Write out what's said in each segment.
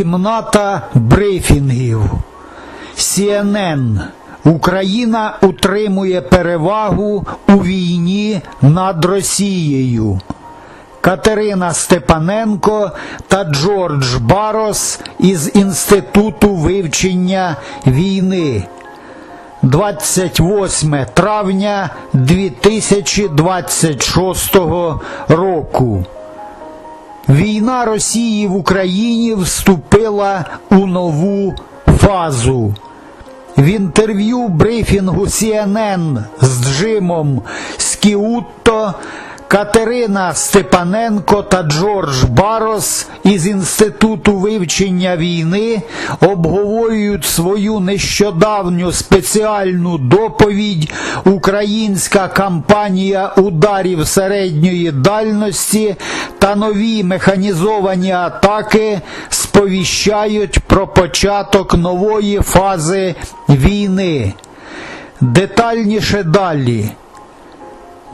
Кімната брифінгів. CNN. Україна утримує перевагу у війні над Росією. Катерина Степаненко та Джордж Баррос із Інституту вивчення війни. 28 травня 2026 року. Війна Росії в Україні вступила у нову фазу. В інтерв'ю-брифінгу CNN з Джимом Скіутто Катерина Степаненко та Джордж Баррос із Інституту вивчення війни обговорюють свою нещодавню спеціальну доповідь «Українська кампанія ударів середньої дальності та нові механізовані атаки сповіщають про початок нової фази війни». Детальніше далі.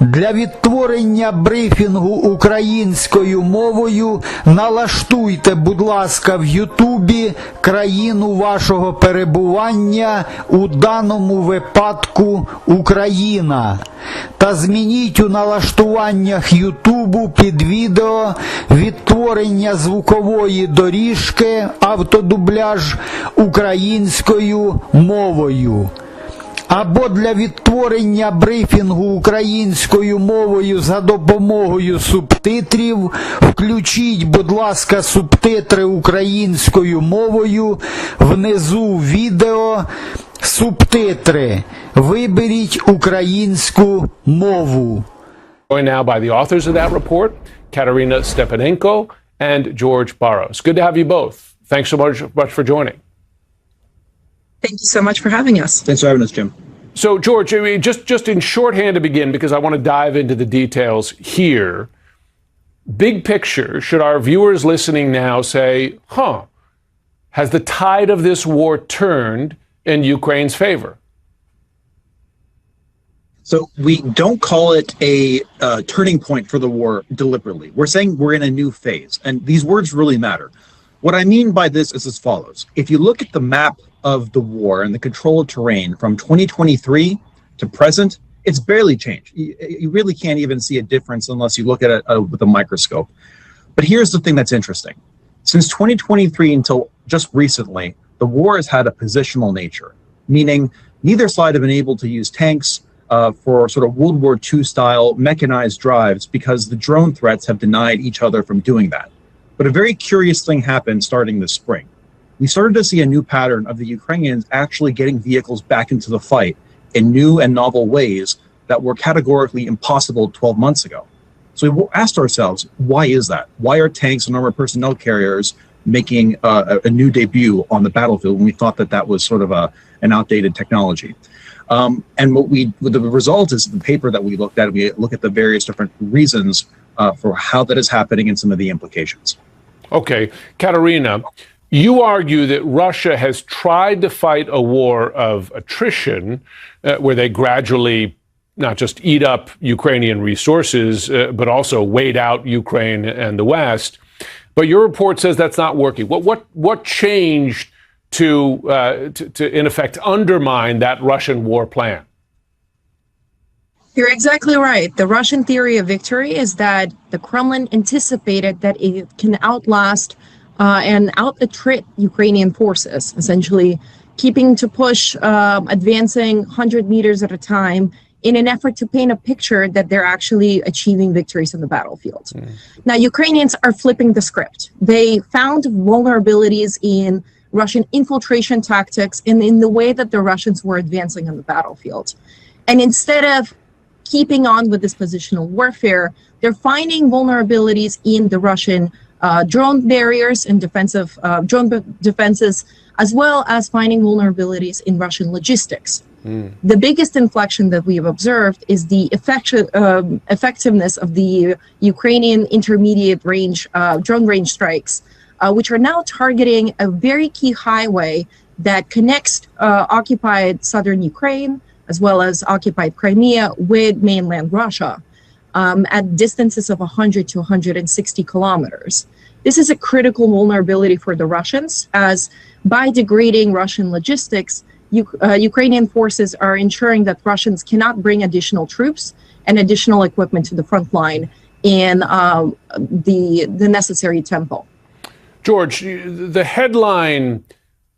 Для відтворення брифінгу українською мовою налаштуйте, будь ласка, в Ютубі країну вашого перебування, у даному випадку Україна. Та змініть у налаштуваннях Ютубу під відео відтворення звукової доріжки, автодубляж українською мовою. Або для відтворення брифінгу українською мовою за допомогою субтитрів включіть, будь ласка, субтитри українською мовою внизу відео субтитри. Виберіть українську мову. Joined now by the authors of that report, Katerina Stepanenko and George Barros. Good to have you both. Thanks so much for joining. Thank you so much for having us. Thanks for having us, Jim. So, George, I mean, just in shorthand to begin, because I want to dive into the details here. Big picture, should our viewers listening now say, has the tide of this war turned in Ukraine's favor? So we don't call it a turning point for the war deliberately. We're saying we're in a new phase, and these words really matter. What I mean by this is as follows. If you look at the map of the war and the control of terrain from 2023 to present, it's barely changed. You really can't even see a difference unless you look at it with a microscope. But here's the thing that's interesting. Since 2023 until just recently, the war has had a positional nature, meaning neither side have been able to use tanks for sort of World War II style mechanized drives because the drone threats have denied each other from doing that. But a very curious thing happened starting this spring. We started to see a new pattern of the Ukrainians actually getting vehicles back into the fight in new and novel ways that were categorically impossible 12 months ago. So we asked ourselves, why is that? Why are tanks and armored personnel carriers making a new debut on the battlefield when we thought that that was sort of an outdated technology? And the result is the paper that we looked at, we look at the various different reasons for how that is happening and some of the implications. Okay, Katerina, you argue that Russia has tried to fight a war of attrition where they gradually not just eat up Ukrainian resources, but also wait out Ukraine and the West. But your report says that's not working. What changed to in effect undermine that Russian war plan? You're exactly right. The Russian theory of victory is that the Kremlin anticipated that it can outlast and out-attrit Ukrainian forces, essentially keeping to push, advancing 100 meters at a time in an effort to paint a picture that they're actually achieving victories on the battlefield. Now, Ukrainians are flipping the script. They found vulnerabilities in Russian infiltration tactics and in the way that the Russians were advancing on the battlefield. And instead of keeping on with this positional warfare, they're finding vulnerabilities in the Russian drone barriers and defensive drone defenses, as well as finding vulnerabilities in Russian logistics. The biggest inflection that we have observed is the effectiveness of the Ukrainian intermediate range drone range strikes, which are now targeting a very key highway that connects occupied southern Ukraine as well as occupied Crimea with mainland Russia at distances of 100 to 160 kilometers. This is a critical vulnerability for the Russians, as by degrading Russian logistics, Ukrainian forces are ensuring that Russians cannot bring additional troops and additional equipment to the front line in the necessary tempo. George, the headline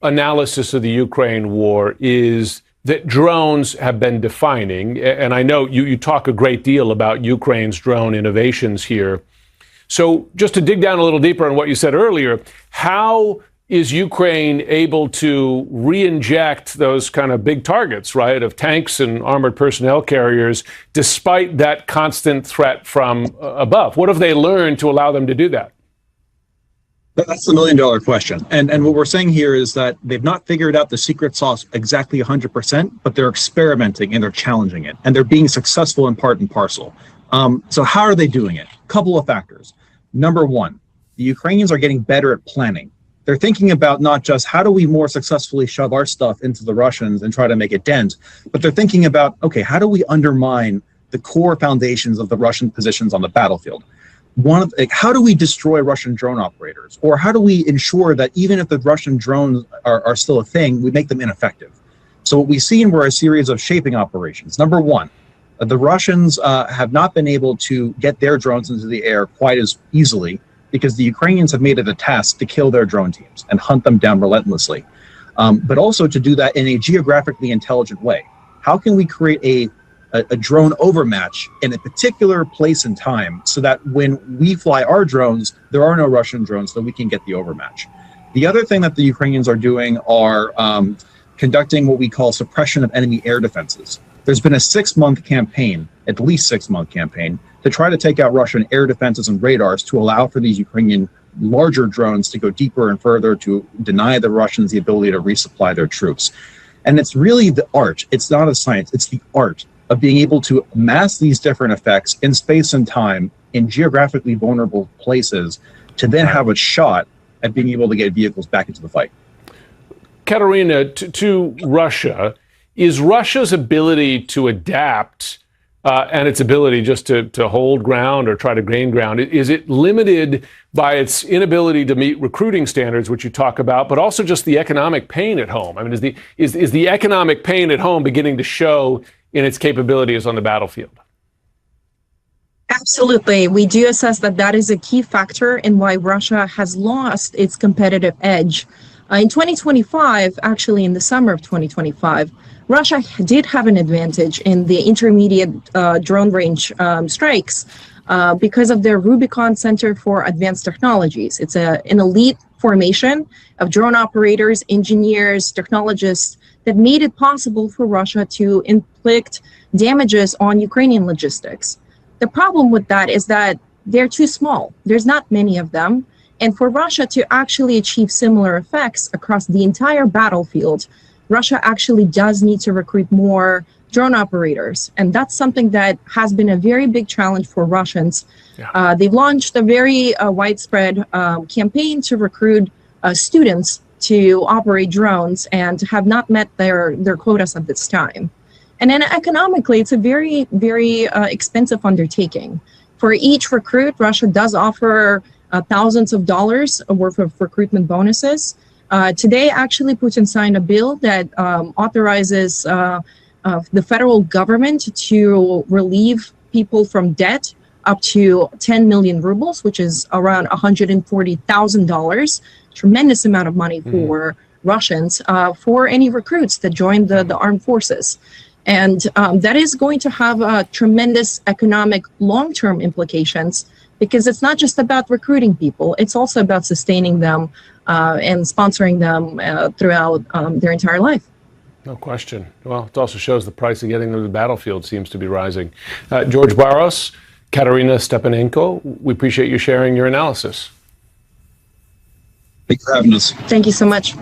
analysis of the Ukraine war is that drones have been defining, and I know you talk a great deal about Ukraine's drone innovations here. So just to dig down a little deeper on what you said earlier, how is Ukraine able to re-inject those kind of big targets, right, of tanks and armored personnel carriers, despite that constant threat from above? What have they learned to allow them to do that? That's the million-dollar question. And what we're saying here is that they've not figured out the secret sauce exactly 100%, but they're experimenting and they're challenging it. And they're being successful in part and parcel. So how are they doing it? Couple of factors. Number one, the Ukrainians are getting better at planning. They're thinking about not just how do we more successfully shove our stuff into the Russians and try to make a dent, but they're thinking about, okay, how do we undermine the core foundations of the Russian positions on the battlefield? How do we destroy Russian drone operators? Or how do we ensure that even if the Russian drones are still a thing, we make them ineffective? So what we've seen were a series of shaping operations. Number one, the Russians have not been able to get their drones into the air quite as easily because the Ukrainians have made it a task to kill their drone teams and hunt them down relentlessly. But also to do that in a geographically intelligent way. How can we create a drone overmatch in a particular place and time so that when we fly our drones, there are no Russian drones, so we can get the overmatch. The other thing that the Ukrainians are doing are conducting what we call suppression of enemy air defenses. There's been a 6-month campaign, at least 6-month campaign, to try to take out Russian air defenses and radars to allow for these Ukrainian larger drones to go deeper and further to deny the Russians the ability to resupply their troops. And it's really the art, it's not a science, it's the art of being able to mask these different effects in space and time in geographically vulnerable places to then have a shot at being able to get vehicles back into the fight. Katerina, to Russia, is Russia's ability to adapt and its ability just to hold ground or try to gain ground, is it limited by its inability to meet recruiting standards, which you talk about, but also just the economic pain at home? I mean, is the economic pain at home beginning to show in its capabilities on the battlefield? Absolutely. We do assess that that is a key factor in why Russia has lost its competitive edge. In 2025, actually in the summer of 2025, Russia did have an advantage in the intermediate drone range strikes because of their Rubicon Center for Advanced Technologies. It's an elite formation of drone operators, engineers, technologists that made it possible for Russia to inflict damages on Ukrainian logistics. The problem with that is that they're too small. There's not many of them. And for Russia to actually achieve similar effects across the entire battlefield, Russia actually does need to recruit more drone operators. And that's something that has been a very big challenge for Russians. Yeah. They've launched a very widespread campaign to recruit students to operate drones and have not met their quotas at this time. And then economically, it's a very, very expensive undertaking. For each recruit, Russia does offer thousands of dollars worth of recruitment bonuses. Today, actually, Putin signed a bill that authorizes the federal government to relieve people from debt up to 10 million rubles, which is around $140,000, tremendous amount of money for Russians, for any recruits that join the armed forces. And that is going to have tremendous economic long-term implications, because it's not just about recruiting people, it's also about sustaining them and sponsoring them throughout their entire life. No question. Well, it also shows the price of getting them to the battlefield seems to be rising. Джордж Баррос, Катерина Степаненko, we appreciate you sharing your analysis. Thanks for having us. Thank you so much.